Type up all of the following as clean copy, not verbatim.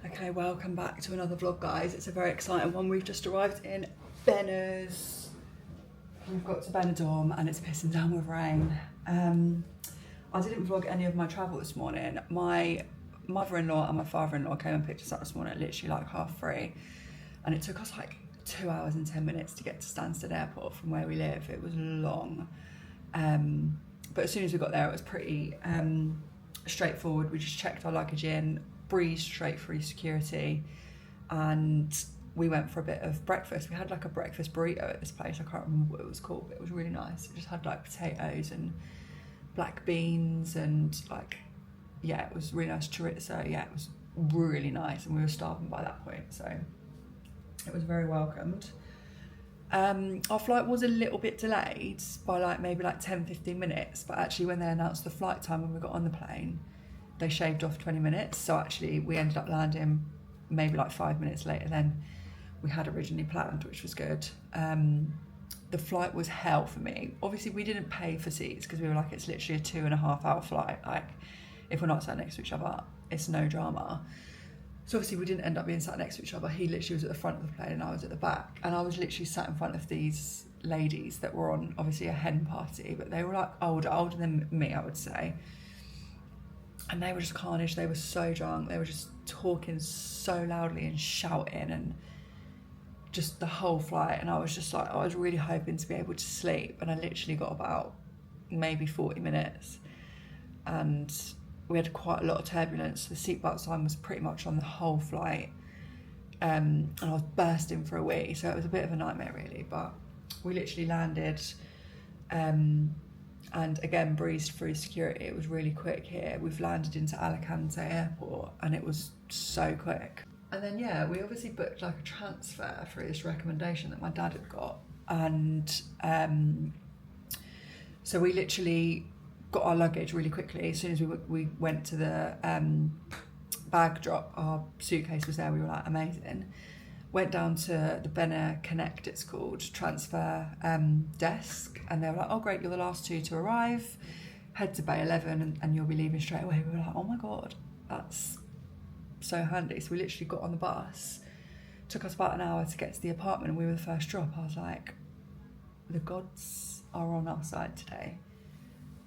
Okay, welcome back to another vlog, guys. It's a very exciting one. We've just arrived in Benidorm. We've got to Benidorm and it's pissing down with rain. I didn't vlog any of my travel this morning. My mother-in-law and my father-in-law came and picked us up this morning at literally like 3:30, and it took us like 2 hours and 10 minutes to get to Stansted Airport from where we live. It was long, but as soon as we got there it was pretty straightforward. We just checked our luggage in, breezed straight through security, and we went for a bit of breakfast. We had like a breakfast burrito at this place. I can't remember what it was called, but it was really nice. It just had like potatoes and black beans and like, yeah, it was really nice chorizo. Yeah, it was really nice, and we were starving by that point, so it was very welcomed. Our flight was a little bit delayed by like maybe like 10-15 minutes, but actually when they announced the flight time when we got on the plane, they shaved off 20 minutes. So actually we ended up landing maybe like 5 minutes later than we had originally planned, which was good. The flight was hell for me. Obviously we didn't pay for seats because we were like, it's literally a 2.5 hour flight. Like if we're not sat next to each other, it's no drama. So obviously we didn't end up being sat next to each other. He literally was at the front of the plane and I was at the back. And I was literally sat in front of these ladies that were on obviously a hen party, but they were like older than me, I would say. And they were just carnage. They were so drunk. They were just talking so loudly and shouting and just the whole flight. And I was just like, I was really hoping to be able to sleep. And I literally got about maybe 40 minutes. And we had quite a lot of turbulence. The seatbelt sign was pretty much on the whole flight. And I was bursting for a wee. So it was a bit of a nightmare really. But we literally landed and again breezed through security. It was really quick here. We've landed into Alicante Airport and it was so quick. And then yeah, we obviously booked like a transfer through this recommendation that my dad had got, and so we literally got our luggage really quickly. As soon as we went to the bag drop, our suitcase was there. We were like, amazing. Went down to the Benidorm Connect, it's called, transfer desk, and they were like, oh great, you're the last two to arrive, head to Bay 11 and you'll be leaving straight away. We were like, oh my god, that's so handy. So we literally got on the bus, took us about an hour to get to the apartment, and we were the first drop. I was like, the gods are on our side today.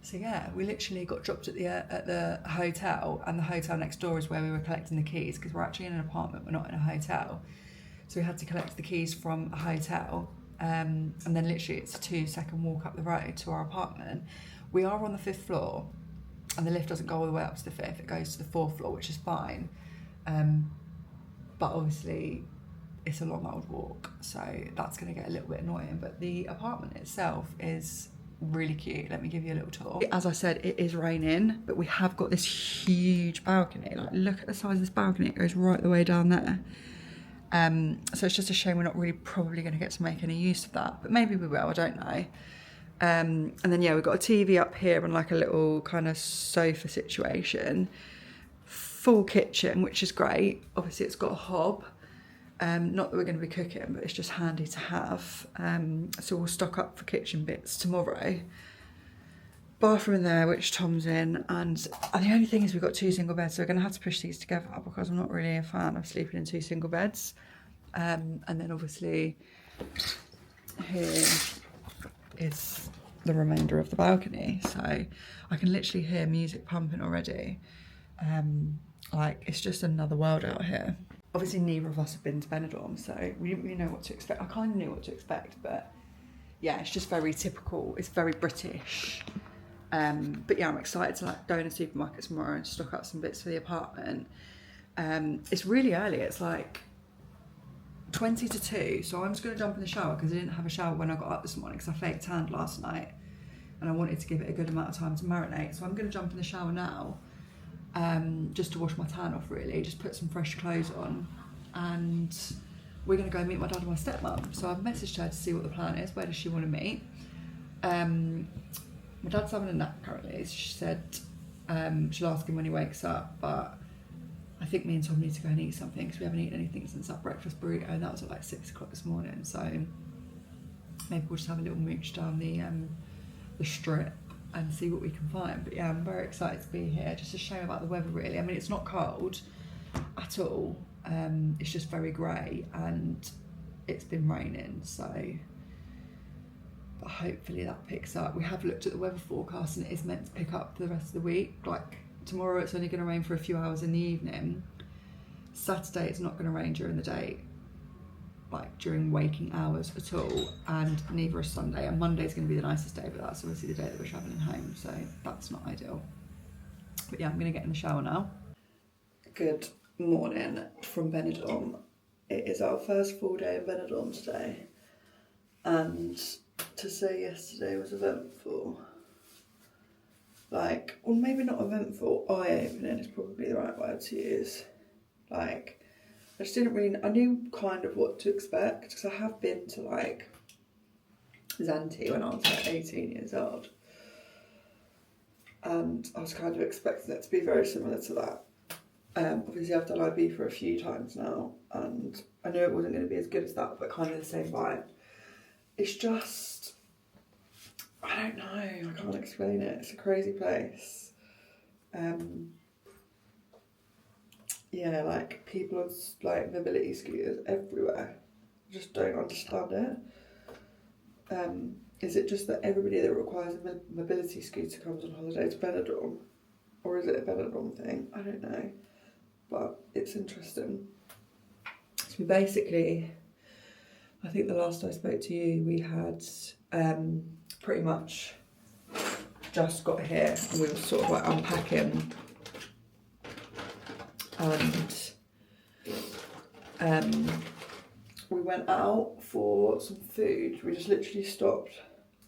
So yeah, we literally got dropped at the hotel, and the hotel next door is where we were collecting the keys, because we're actually in an apartment, we're not in a hotel. So we had to collect the keys from a hotel, and then literally it's a 2-second walk up the road to our apartment. We are on the 5th floor, and the lift doesn't go all the way up to the 5th, it goes to the 4th floor, which is fine. But obviously it's a long old walk, so that's gonna get a little bit annoying. But the apartment itself is really cute. Let me give you a little tour. As I said, it is raining, but we have got this huge balcony. Like, look at the size of this balcony, it goes right the way down there. So it's just a shame we're not really probably going to get to make any use of that, but maybe we will, I don't know. And then yeah, we've got a TV up here and like a little kind of sofa situation. Full kitchen, which is great. Obviously it's got a hob. Not that we're going to be cooking, but it's just handy to have. So we'll stock up for kitchen bits tomorrow. Bathroom in there, which Tom's in, and the only thing is we've got 2 single beds, so we're going to have to push these together because I'm not really a fan of sleeping in 2 single beds. And then obviously here is the remainder of the balcony, so I can literally hear music pumping already. Like, it's just another world out here. Obviously neither of us have been to Benidorm, so we didn't really know what to expect. I kind of knew what to expect, but yeah, it's just very typical. It's very British. But yeah, I'm excited to like go in a supermarket tomorrow and stock up some bits for the apartment. It's really early, it's like 20 to 2, so I'm just going to jump in the shower because I didn't have a shower when I got up this morning because I fake tanned last night and I wanted to give it a good amount of time to marinate. So I'm going to jump in the shower now, just to wash my tan off really, just put some fresh clothes on, and we're going to go meet my dad and my stepmum. So I've messaged her to see what the plan is, where does she want to meet. My dad's having a nap currently, so she said she'll ask him when he wakes up, but I think me and Tom need to go and eat something because we haven't eaten anything since that breakfast burrito, and that was at like 6 o'clock this morning. So maybe we'll just have a little mooch down the strip and see what we can find. But yeah, I'm very excited to be here. Just a shame about the weather really. I mean, it's not cold at at all. It's just very grey and it's been raining, so but hopefully that picks up. We have looked at the weather forecast and it is meant to pick up for the rest of the week. Like tomorrow it's only going to rain for a few hours in the evening. Saturday it's not going to rain during the day, like during waking hours at all, and neither is Sunday. And Monday's going to be the nicest day, but that's obviously the day that we're travelling home, so that's not ideal. But yeah, I'm going to get in the shower now. Good morning from Benidorm. It is our first full day in Benidorm today, and to say yesterday was eventful, like, well, maybe not eventful, eye-opening is probably the right word to use. Like, I just didn't really, I knew kind of what to expect, because I have been to like Zante when I was like 18 years old, and I was kind of expecting it to be very similar to that. Obviously I've done IB for a few times now, and I knew it wasn't going to be as good as that, but kind of the same vibe. It's just, I don't know, I can't explain it. It's a crazy place. Yeah, like people on like mobility scooters everywhere. I just don't understand it. Is it just that everybody that requires a mobility scooter comes on holiday to Benidorm? Or is it a Benidorm thing? I don't know. But it's interesting. So we basically, I think the last I spoke to you, we had pretty much just got here and we were sort of like unpacking, and we went out for some food. We just literally stopped.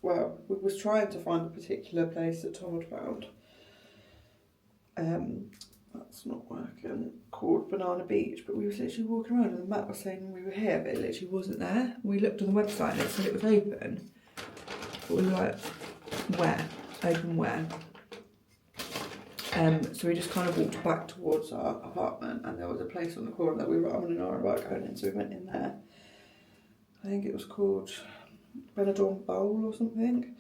Well, we was trying to find a particular place that Tom had found. That's not working, called Banana Beach, but we was literally walking around and the map was saying we were here, but it literally wasn't there. We looked on the website and it said it was open, but we were like, where? Open where? So we just kind of walked back towards our apartment, and there was a place on the corner that we were on an hour about going in, so we went in there. I think it was called Benidorm Bowl or something,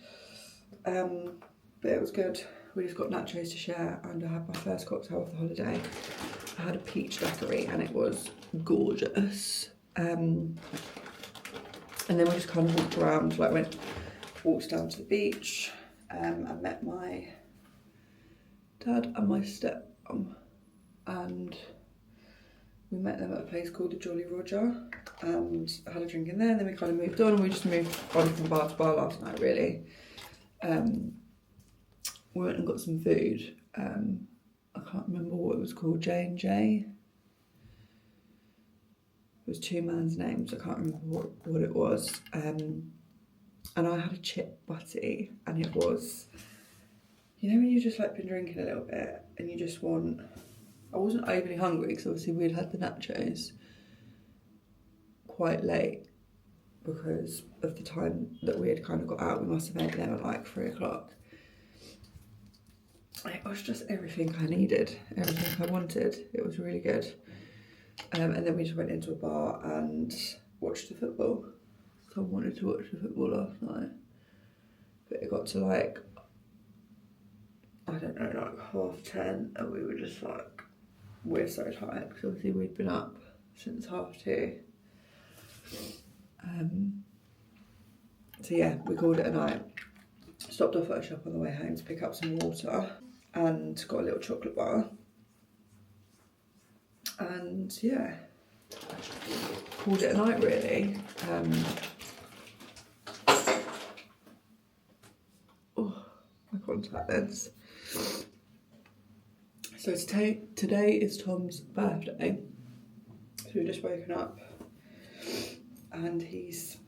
but it was good. We just got nachos to share, and I had my first cocktail of the holiday. I had a peach daiquiri and it was gorgeous. And then we just kind of walked around, like walked down to the beach, and met my dad and my stepmom, and we met them at a place called the Jolly Roger and had a drink in there, and then we kind of moved on, and we just moved on from bar to bar last night really. We went and got some food. I can't remember what it was called, J&J. It was two man's names, I can't remember what it was. And I had a chip butty, and it was, you know when you just like been drinking a little bit and you just want, I wasn't overly hungry because obviously we'd had the nachos quite late because of the time that we had kind of got out. We must have ate them at like 3 o'clock. It was just everything I needed, everything I wanted. It was really good. And then we just went into a bar and watched the football. So I wanted to watch the football last night, but it got to like, I don't know, like 10:30, and we were just like, we're so tired because obviously we'd been up since 2:30. So yeah, we called it a night. Stopped off at a shop on the way home to pick up some water and got a little chocolate bar. And yeah, called it a night really. Oh, my contact lens. So today is Tom's birthday. So we've just woken up and he's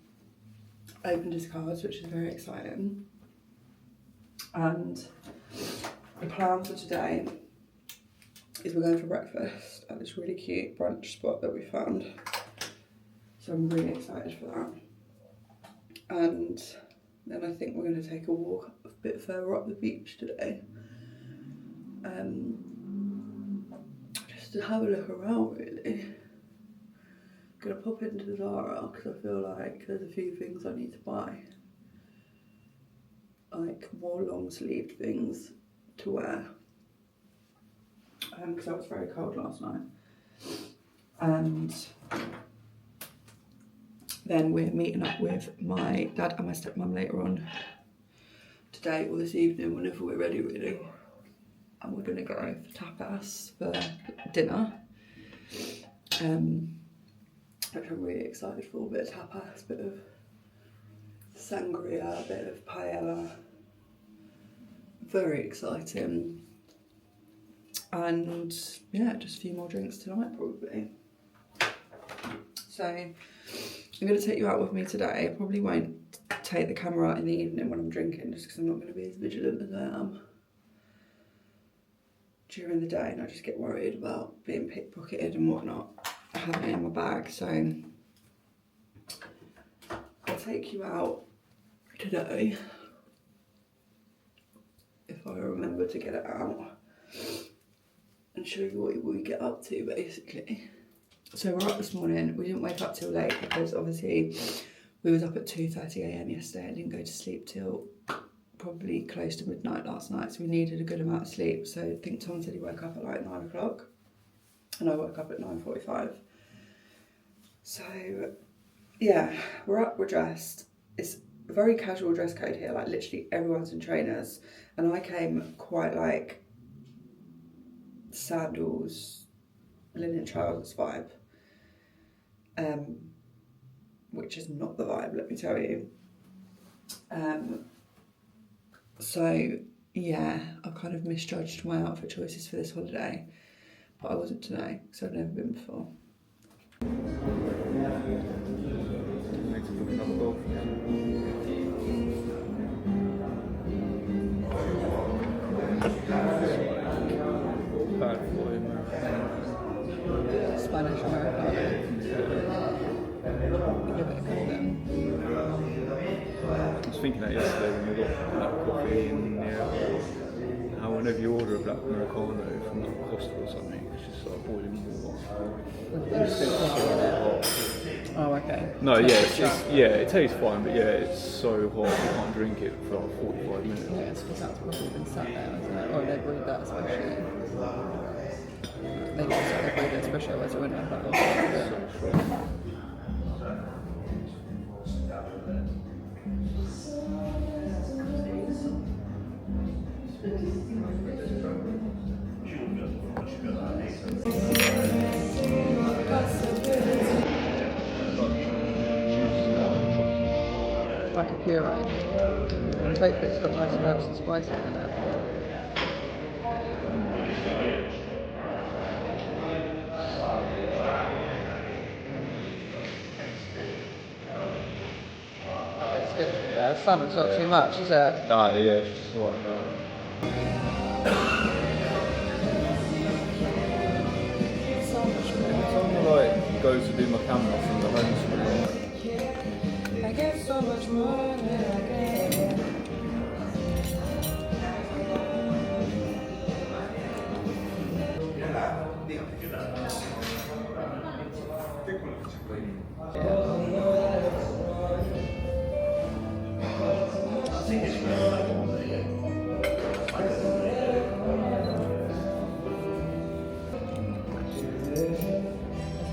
opened his cards, which is very exciting. And the plan for today is we're going for breakfast at this really cute brunch spot that we found. So I'm really excited for that. And then I think we're going to take a walk a bit further up the beach today. Just to have a look around really. I'm going to pop into Zara because I feel like there's a few things I need to buy. Like more long sleeved things to wear. Because I was very cold last night. And then we're meeting up with my dad and my stepmom later on today or this evening, whenever we're ready really. And we're gonna go for tapas for dinner. Which I'm really excited for. A bit of tapas, a bit of sangria, a bit of paella. Very exciting. And yeah, just a few more drinks tonight probably. So I'm going to take you out with me today. I probably won't take the camera out in the evening when I'm drinking, just because I'm not going to be as vigilant as I am during the day, and I just get worried about being pickpocketed and whatnot. I have it in my bag, so I'll take you out today if I remember to get it out and show you what we get up to basically. So we're up this morning. We didn't wake up till late because obviously we was up at 2:30 AM yesterday. I didn't go to sleep till probably close to midnight last night, so we needed a good amount of sleep. So I think Tom said he woke up at like 9 o'clock and I woke up at 9:45. So yeah, we're up, we're dressed. It's a very casual dress code here, like literally everyone's in trainers, and I came quite like sandals, linen trousers vibe, which is not the vibe, let me tell you. So yeah, I've kind of misjudged my outfit choices for this holiday, but I wasn't today because I've never been before. Spanish Americano. Give it a go then. I was thinking that yesterday when we got black coffee and how whenever you order a black Americano from like Costa or something, it's just like boiling water. Oh, okay. No, it tastes fine, but yeah, it's so hot you can't drink it for like 45 minutes. Yeah, it's because that's probably been sat there, isn't it? Or they brewed that especially. They just they brewed it especially, otherwise it wouldn't have that much. Like a puree. Hopefully it's got nice herbs and spices in it. It's good. The salmon's not too much, is it? Ah, yeah, it's just right now. Someone like goes to do my camera from the home screen. I get so much more than I get.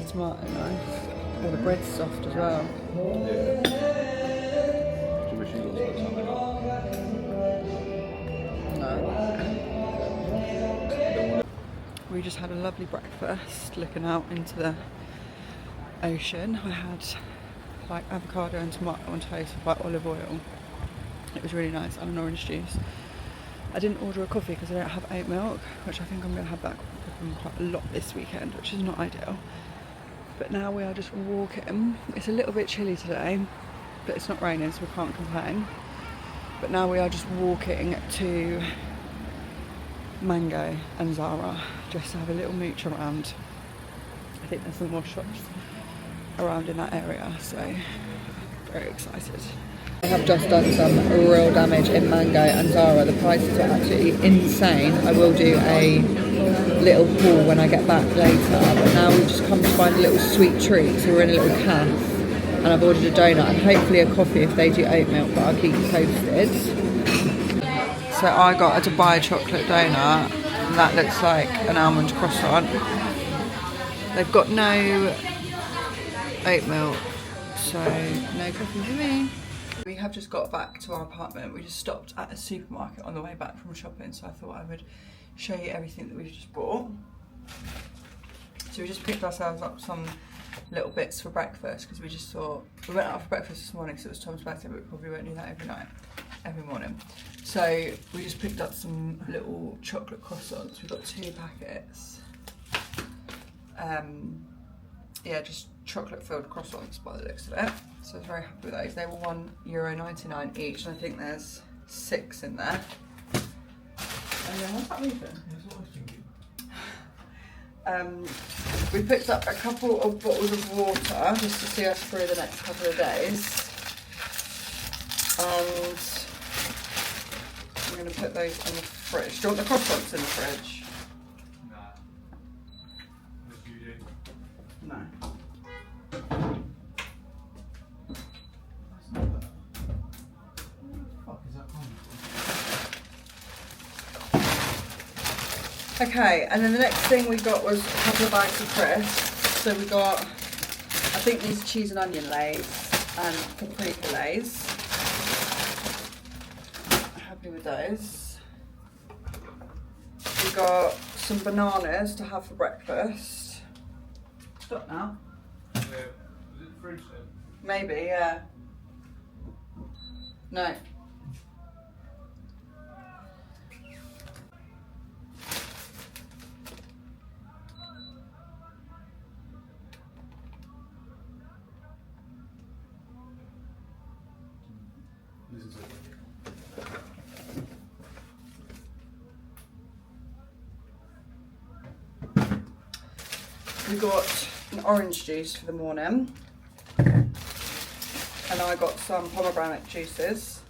It's tomato nice. Oh, the bread's soft as well. Yeah. Do you wish you got something else? No. We just had a lovely breakfast looking out into the ocean. I had like avocado and tomato on toast with like olive oil. It was really nice, and an orange juice. I didn't order a coffee because I don't have oat milk, which I think I'm going to have that quite a lot this weekend, which is not ideal. But now we are just walking. It's a little bit chilly today, but it's not raining, so we can't complain. But now we are just walking to Mango and Zara just to have a little mooch around. I think there's some more shops around in that area, so very excited. I have just done some real damage in Mango and Zara. The prices are actually insane. I will do a little haul when I get back later, but now we've just come to find a little sweet treat, so we're in a little cafe and I've ordered a donut and hopefully a coffee if they do oat milk, but I'll keep you posted. So I got a Dubai chocolate donut and that looks like an almond croissant. They've got no oat milk, so no coffee for me. We have just got back to our apartment. We just stopped at a supermarket on the way back from shopping, so I thought I would show you everything that we just bought. So we just picked ourselves up some little bits for breakfast because we just thought, we went out for breakfast this morning because it was Tom's birthday, but we probably won't do that every morning. So we just picked up some little chocolate croissants. We've got 2 packets. Yeah, just chocolate filled croissants by the looks of it. So I was very happy with those. They were €1.99 each, and I think there's 6 in there. And then what's that moving? We picked up a couple of bottles of water just to see us through the next couple of days. And I'm going to put those in the fridge. Do you want the croissants in the fridge? No. Okay, and then the next thing we got was a couple of bags of crisps. So we got, I think these are cheese and onion lays and paprika lays. Happy with those. We got some bananas to have for breakfast. Stop now. Was it the fridge then? Maybe, yeah. No. This is it. We got an orange juice for the morning, and I got some pomegranate juices.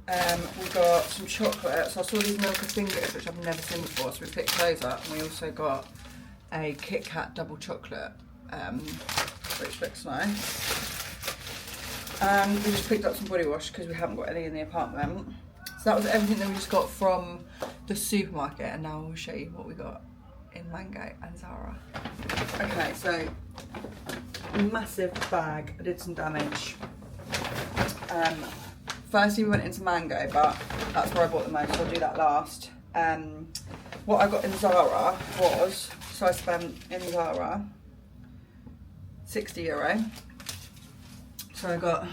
We got some chocolate, so I saw these Milka fingers which I've never seen before, so we picked those up, and we also got a Kit Kat double chocolate, which looks nice. And we just picked up some body wash because we haven't got any in the apartment. So that was everything that we just got from the supermarket, and now I'll show you what we got in Mango and Zara. Okay, so massive bag. I did some damage. Firstly, we went into Mango, but that's where I bought the most, so I'll do that last. What I got in Zara was, so I spent in Zara €60. So I got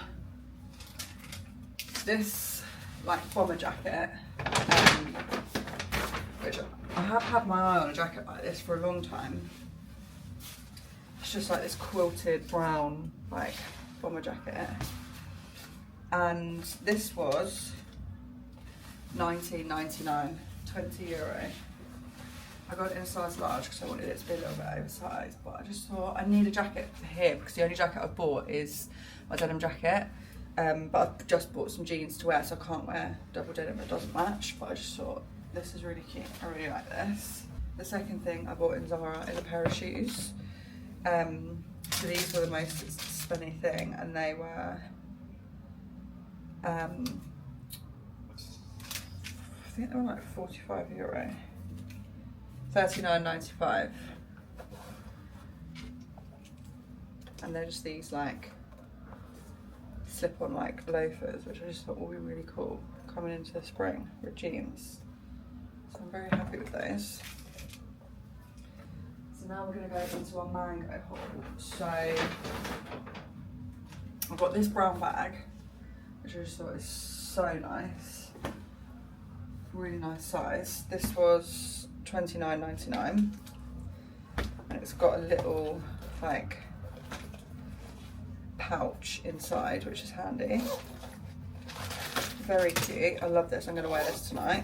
this like bomber jacket, which I have had my eye on a jacket like this for a long time. It's just like this quilted brown like bomber jacket, and this was £19.99, €20. I got it in a size large because I wanted it to be a little bit oversized, but I just thought I need a jacket for here because the only jacket I've bought is my denim jacket, but I've just bought some jeans to wear, so I can't wear double denim, it doesn't match, but I just thought this is really cute, I really like this. The second thing I bought in Zara is a pair of shoes. So these were the most spenny thing, and they were, I think they were like €45. £39.95, and they're just these like slip-on like loafers, which I just thought would be really cool coming into the spring with jeans. So I'm very happy with those. So now we're going to go into our Mango haul. So I've got this brown bag, which I just thought is so nice, really nice size. This was £29.99, and it's got a little like pouch inside, which is handy. Very cute. I love this. I'm going to wear this tonight.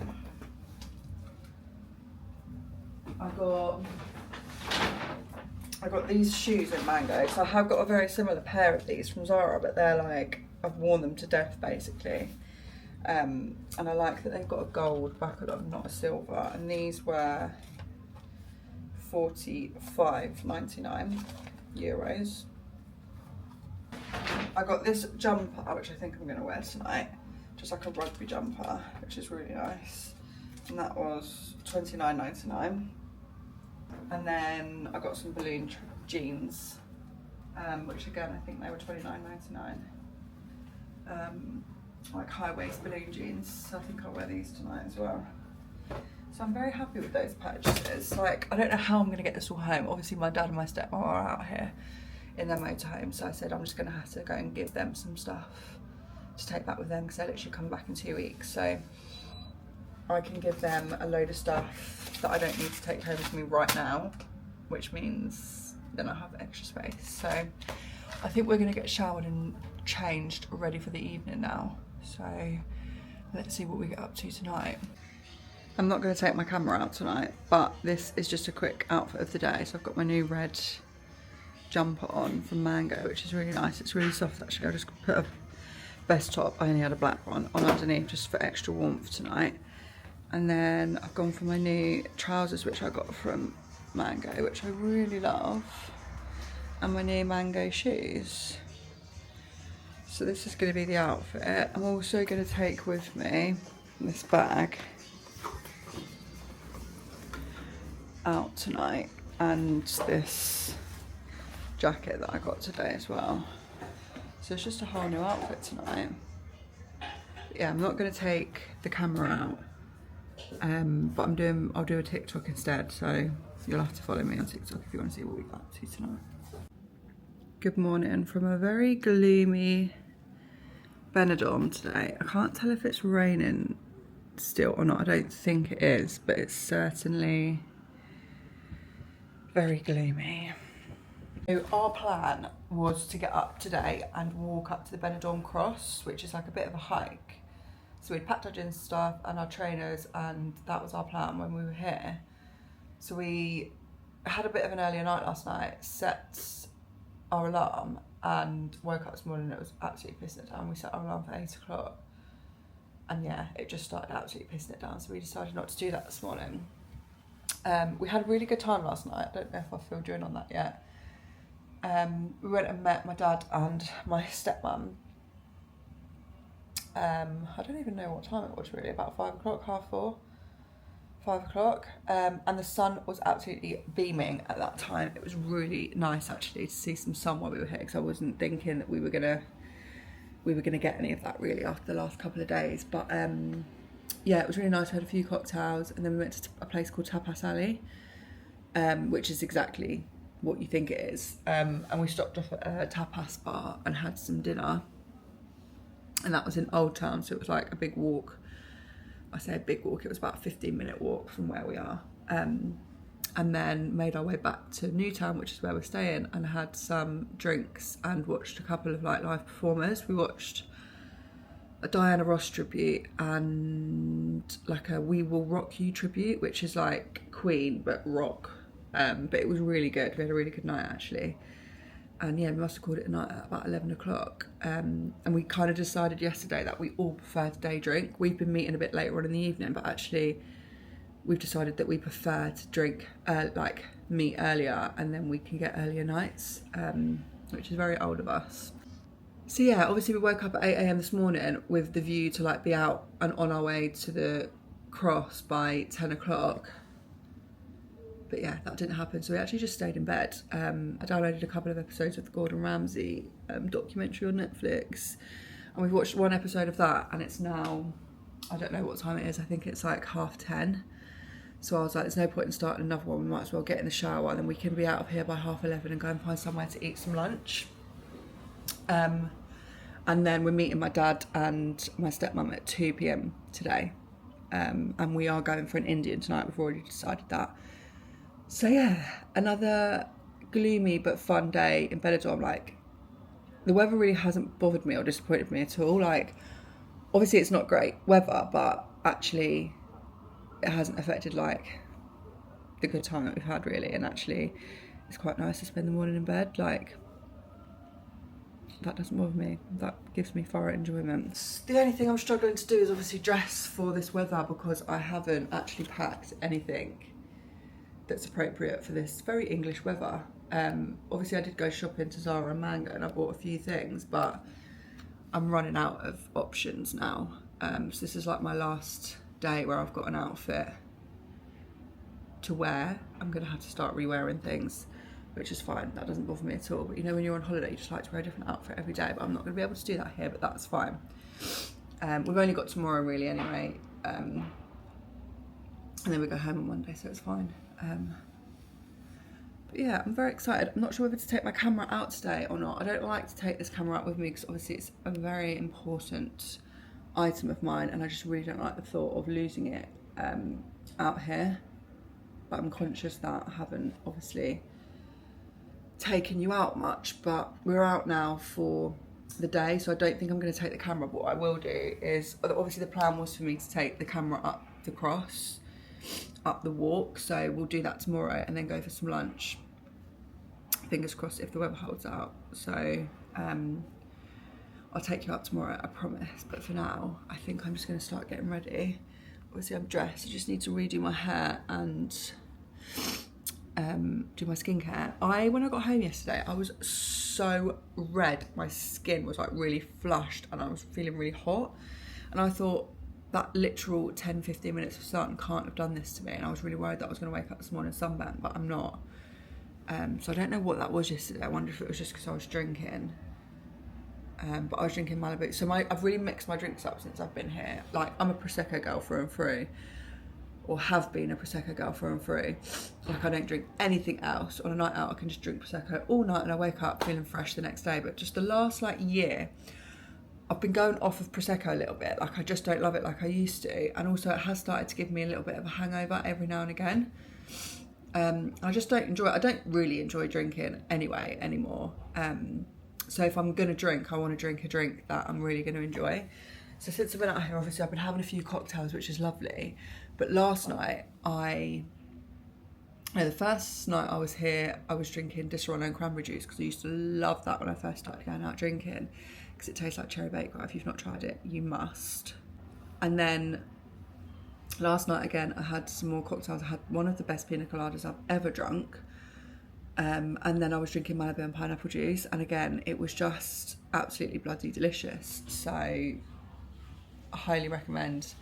I got these shoes in Mango. So I have got a very similar pair of these from Zara, but they're like, I've worn them to death basically. And I like that they've got a gold buckle, not a silver, and these were €45.99. I got this jumper, which I think I'm going to wear tonight, just like a rugby jumper, which is really nice, and that was £29.99. And then I got some balloon jeans, which again I think they were $29.99. Like high waist balloon jeans. So I think I'll wear these tonight as well. So I'm very happy with those purchases. Like, I don't know how I'm gonna get this all home. Obviously my dad and my stepmom are out here in their motorhome, so I said I'm just gonna have to go and give them some stuff to take back with them because they're literally coming back in 2 weeks. So I can give them a load of stuff that I don't need to take home with me right now, which means then I have extra space. So I think we're gonna get showered and changed, ready for the evening now. So let's see what we get up to tonight. I'm not gonna take my camera out tonight, but this is just a quick outfit of the day. So I've got my new red jumper on from Mango, which is really nice. It's really soft actually. I just put a vest top, I only had a black one, on underneath just for extra warmth tonight. And then I've gone for my new trousers, which I got from Mango, which I really love. And my new Mango shoes. So this is going to be the outfit. I'm also going to take with me this bag out tonight and this jacket that I got today as well. So it's just a whole new outfit tonight. But yeah, I'm not going to take the camera out, but I'll do a TikTok instead. So you'll have to follow me on TikTok if you want to see what we got up to tonight. Good morning from a very gloomy Benidorm today. I can't tell if it's raining still or not. I don't think it is, but it's certainly very gloomy. So our plan was to get up today and walk up to the Benidorm Cross, which is like a bit of a hike. So we'd packed our gym stuff and our trainers, and that was our plan when we were here. So we had a bit of an earlier night last night, set our alarm, and woke up this morning and it was absolutely pissing it down. We set our alarm for 8 o'clock, and yeah, it just started absolutely pissing it down. So we decided not to do that this morning. We had a really good time last night. I don't know if I filled you in on that yet. We went and met my dad and my stepmom. I don't even know what time it was really, about 5 o'clock, 5 o'clock. And the sun was absolutely beaming at that time. It was really nice actually to see some sun while we were here, because I wasn't thinking that we were gonna get any of that really after the last couple of days. But yeah, it was really nice. We had a few cocktails, and then we went to a place called Tapas Alley, which is exactly what you think it is. And we stopped off at a tapas bar and had some dinner, and that was in Old Town, so it was like a big walk. I say a big walk, it was about a 15-minute walk from where we are. And then made our way back to Newtown, which is where we're staying, and had some drinks and watched a couple of like live performers. We watched a Diana Ross tribute and like a We Will Rock You tribute, which is like Queen but rock. But it was really good. We had a really good night actually. And yeah, we must have called it a night at about 11 o'clock. And we kind of decided yesterday that we all prefer to day drink. We've been meeting a bit later on in the evening, but actually we've decided that we prefer to drink, like meet earlier, and then we can get earlier nights, which is very old of us. So yeah, obviously we woke up at 8 AM this morning with the view to like be out and on our way to the cross by 10 o'clock. But yeah, that didn't happen. So we actually just stayed in bed. I downloaded a couple of episodes of the Gordon Ramsay documentary on Netflix. And we've watched one episode of that, and it's now, I don't know what time it is. I think it's like 10:30. So I was like, there's no point in starting another one. We might as well get in the shower, and then we can be out of here by 11:30 and go and find somewhere to eat some lunch. And then we're meeting my dad and my stepmom at 2 PM today. And we are going for an Indian tonight. We've already decided that. So yeah, another gloomy but fun day in Benidorm. Like, the weather really hasn't bothered me or disappointed me at all. Like, obviously it's not great weather, but actually it hasn't affected like the good time that we've had really. And actually it's quite nice to spend the morning in bed. Like, that doesn't bother me. That gives me thorough enjoyment. The only thing I'm struggling to do is obviously dress for this weather, because I haven't actually packed anything that's appropriate for this very English weather. Obviously I did go shopping to Zara and Mango and I bought a few things, but I'm running out of options now. So this is like my last day where I've got an outfit to wear. I'm going to have to start re-wearing things, which is fine. That doesn't bother me at all. But you know, when you're on holiday, you just like to wear a different outfit every day. But I'm not going to be able to do that here, but that's fine. We've only got tomorrow really anyway. And then we go home on Monday, so it's fine. But yeah, I'm very excited. I'm not sure whether to take my camera out today or not. I don't like to take this camera out with me because obviously it's a very important item of mine, and I just really don't like the thought of losing it out here. But I'm conscious that I haven't obviously taken you out much, but we're out now for the day, so I don't think I'm going to take the camera. But what I will do is, obviously the plan was for me to take the camera up the cross, up the walk, so we'll do that tomorrow and then go for some lunch, fingers crossed if the weather holds out. So I'll take you out tomorrow, I promise. But for now, I think I'm just going to start getting ready. Obviously I'm dressed, I just need to redo my hair and do my skincare. When I got home yesterday, I was so red. My skin was like really flushed and I was feeling really hot. And I thought that literal 10-15 minutes of sun can't have done this to me. And I was really worried that I was going to wake up this morning sunburnt, but I'm not. So I don't know what that was yesterday. I wonder if it was just because I was drinking. But I was drinking Malibu. So I've really mixed my drinks up since I've been here. Like, I'm a Prosecco girl through and through. Or have been a Prosecco girl through and through. Like, I don't drink anything else. On a night out, I can just drink Prosecco all night and I wake up feeling fresh the next day. But just the last, like, year, I've been going off of Prosecco a little bit. Like, I just don't love it like I used to. And also, it has started to give me a little bit of a hangover every now and again. I just don't enjoy it. I don't really enjoy drinking anyway anymore. So if I'm going to drink, I want to drink a drink that I'm really going to enjoy. So since I've been out here, obviously I've been having a few cocktails, which is lovely. But last night, the first night I was here, I was drinking Disaronno and cranberry juice because I used to love that when I first started going out drinking because it tastes like cherry bakewell. If you've not tried it, you must. And then last night again, I had some more cocktails. I had one of the best pina coladas I've ever drunk. And then I was drinking Malibu and pineapple juice, and again it was just absolutely bloody delicious. So I highly recommend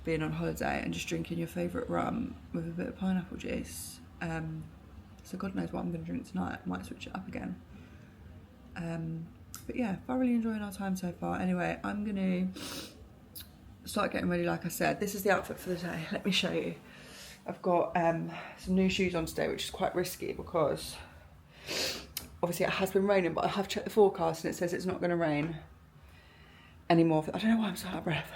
being on holiday and just drinking your favourite rum with a bit of pineapple juice. So God knows what I'm going to drink tonight. I might switch it up again. But yeah, thoroughly enjoying our time so far. Anyway, I'm going to start getting ready. Like I said, this is the outfit for the day. Let me show you. I've got some new shoes on today, which is quite risky because obviously it has been raining, but I have checked the forecast and it says it's not going to rain anymore. I don't know why I'm so out of breath.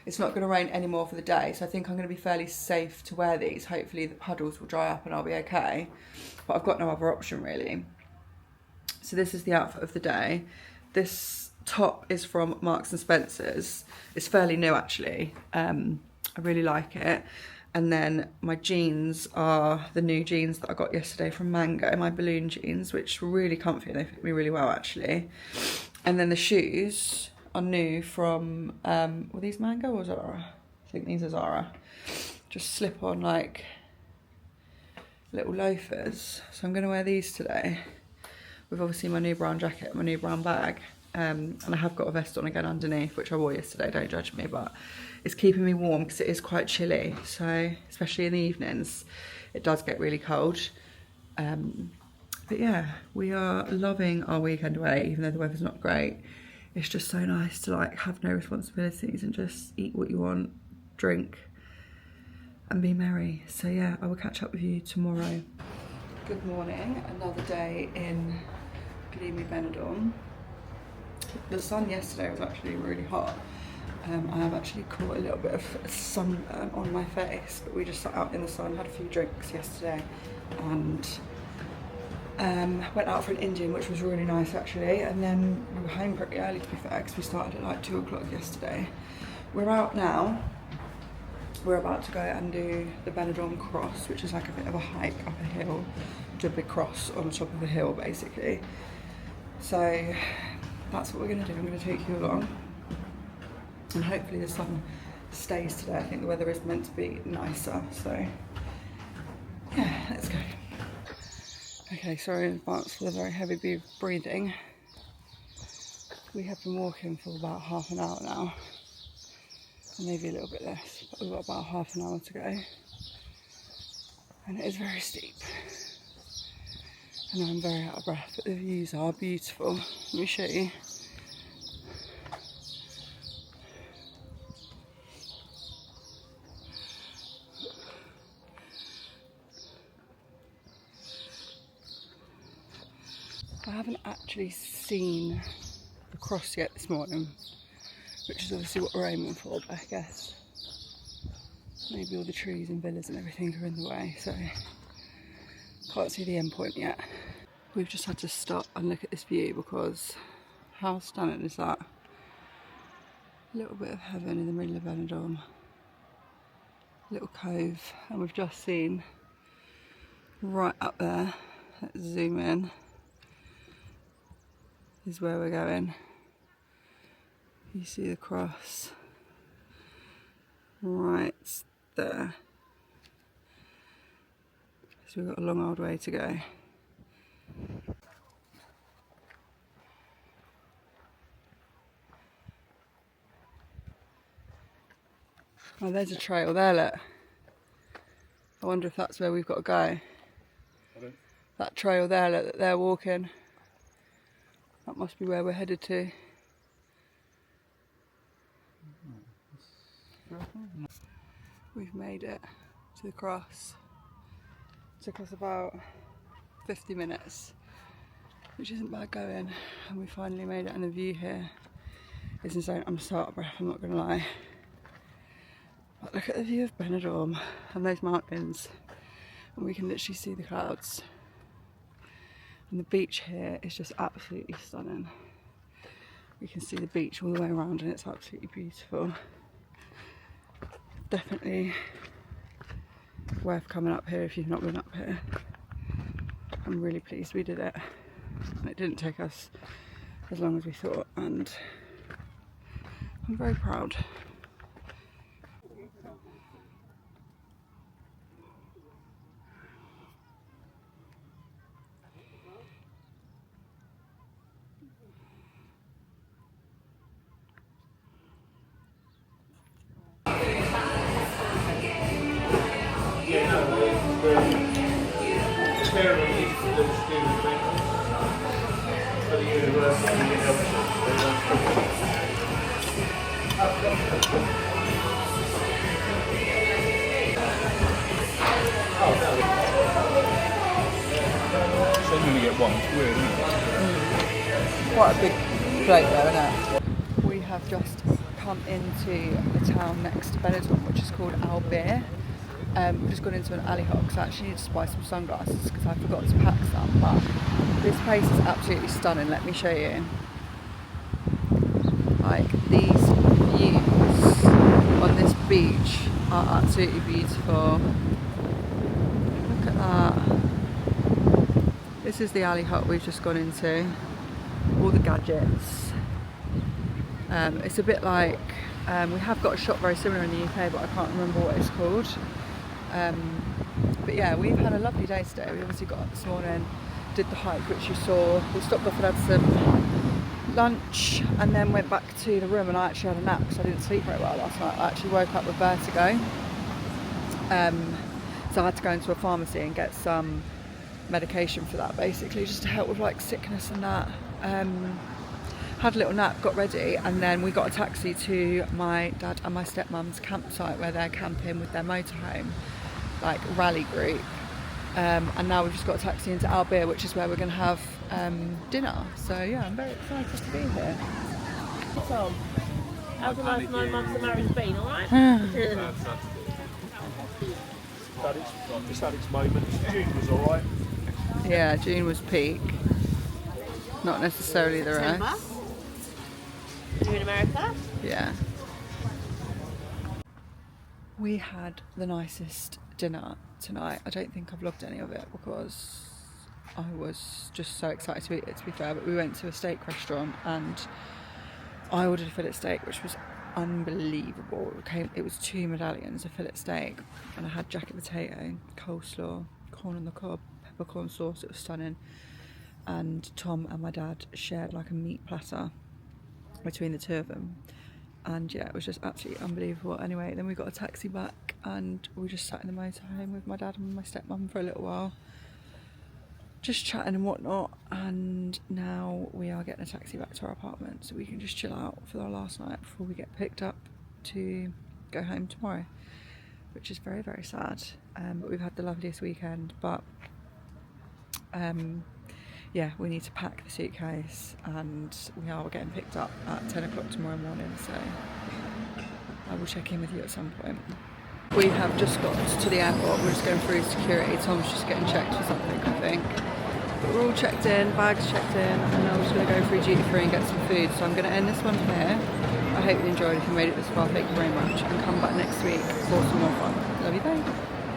It's not going to rain anymore for the day, so I think I'm going to be fairly safe to wear these. Hopefully the puddles will dry up and I'll be okay, but I've got no other option really. So this is the outfit of the day. This top is from Marks and Spencer's. It's fairly new actually. I really like it. And then my jeans are the new jeans that I got yesterday from Mango, my balloon jeans, which were really comfy and they fit me really well actually. And then the shoes are new from, were these Mango or Zara? I think these are Zara. Just slip on like little loafers. So I'm gonna wear these today with obviously my new brown jacket, my new brown bag. And I have got a vest on again underneath, which I wore yesterday, don't judge me, but it's keeping me warm because it is quite chilly. So, especially in the evenings, it does get really cold. But yeah, we are loving our weekend away, even though the weather's not great. It's just so nice to like have no responsibilities and just eat what you want, drink, and be merry. So yeah, I will catch up with you tomorrow. Good morning, another day in gloomy Benidorm. The sun yesterday was actually really hot. I have actually caught a little bit of sunburn on my face, but we just sat out in the sun, had a few drinks yesterday, and went out for an Indian, which was really nice actually, and then we were home pretty early to be fair, because we started at like 2 o'clock yesterday. We're out now. We're about to go and do the Benidorm cross, which is like a bit of a hike up a hill, to a big cross on the top of a hill basically. So that's what we're going to do. I'm going to take you along, and hopefully the sun stays today. I think the weather is meant to be nicer, so yeah, let's go. Okay, sorry in advance for the very heavy breathing. We have been walking for about half an hour now, or maybe a little bit less, but we've got about half an hour to go. and it is very steep. And I'm very out of breath, but the views are beautiful. Let me show you. I haven't actually seen the cross yet this morning, which is obviously what we're aiming for, but I guess maybe all the trees and villas and everything are in the way, so can't see the end point yet. We've just had to stop and look at this view because how stunning is that? A little bit of heaven in the middle of Benidorm. Little cove, and we've just seen right up there, let's zoom in, is where we're going. You see the cross right there. So we've got a long old way to go. Oh, there's a trail there, look. I wonder if that's where we've got to go. Pardon? That trail there, look, that they're walking. That must be where we're headed to. We've made it to the cross. Took us about 50 minutes, which isn't bad going, and we finally made it, and the view here is insane. I'm so out of breath, I'm not gonna lie. But look at the view of Benidorm and those mountains, and we can literally see the clouds. And the beach here is just absolutely stunning. We can see the beach all the way around and it's absolutely beautiful. Definitely worth coming up here if you've not been up here. I'm really pleased we did it. And it didn't take us as long as we thought, and I'm very proud. So you only get one, it's weird, isn't it? Quite a big plate there, isn't it? We have just come into the town next to Benidorm, which is called Albert. We've just gone into an alley hole because I actually need to buy some sunglasses because I forgot to pack some, but this place is absolutely stunning. Let me show you. Like, these views on this beach are absolutely beautiful. Look at that. This is the alley hut we've just gone into. All the gadgets. It's a bit like, we have got a shop very similar in the UK, but I can't remember what it's called. But yeah, we've had a lovely day today. We obviously got up this morning, did the hike which you saw. We stopped off and had some lunch and then went back to the room, and I actually had a nap because I didn't sleep very well last night. I actually woke up with vertigo. So I had to go into a pharmacy and get some medication for that, basically just to help with like sickness and that. Had a little nap, got ready, and then we got a taxi to my dad and my stepmum's campsite where they're camping with their motorhome, like rally group. And now we've just got a taxi into Albert, which is where we're going to have dinner. So yeah, I'm very excited to be here. Tom, how's the last 9 months of marriage been, alright? It's had its moments. June was alright. Yeah, June was peak. Not necessarily the September. rest. You in America? Yeah. We had the nicest dinner tonight. I don't think I've vlogged any of it because I was just so excited to eat it, to be fair. But we went to a steak restaurant and I ordered a fillet steak, which was unbelievable. It was 2 medallions of fillet steak, and I had jacket potato, coleslaw, corn on the cob, peppercorn sauce. It was stunning. And Tom and my dad shared like a meat platter between the two of them. And yeah, it was just absolutely unbelievable. Anyway, then we got a taxi back and we just sat in the motorhome with my dad and my stepmum for a little while, just chatting and whatnot. And now we are getting a taxi back to our apartment so we can just chill out for our last night before we get picked up to go home tomorrow, which is very, very sad. But we've had the loveliest weekend. But yeah, we need to pack the suitcase and we are getting picked up at 10 o'clock tomorrow morning, so I will check in with you at some point. We have just got to the airport. We're just going through security. Tom's just getting checked for something, I think. But we're all checked in, bags checked in, and now we're just going to go through duty free and get some food. So I'm going to end this one here. I hope you enjoyed. If you made it this far, thank you very much, and come back next week for some more fun. Love you, bye.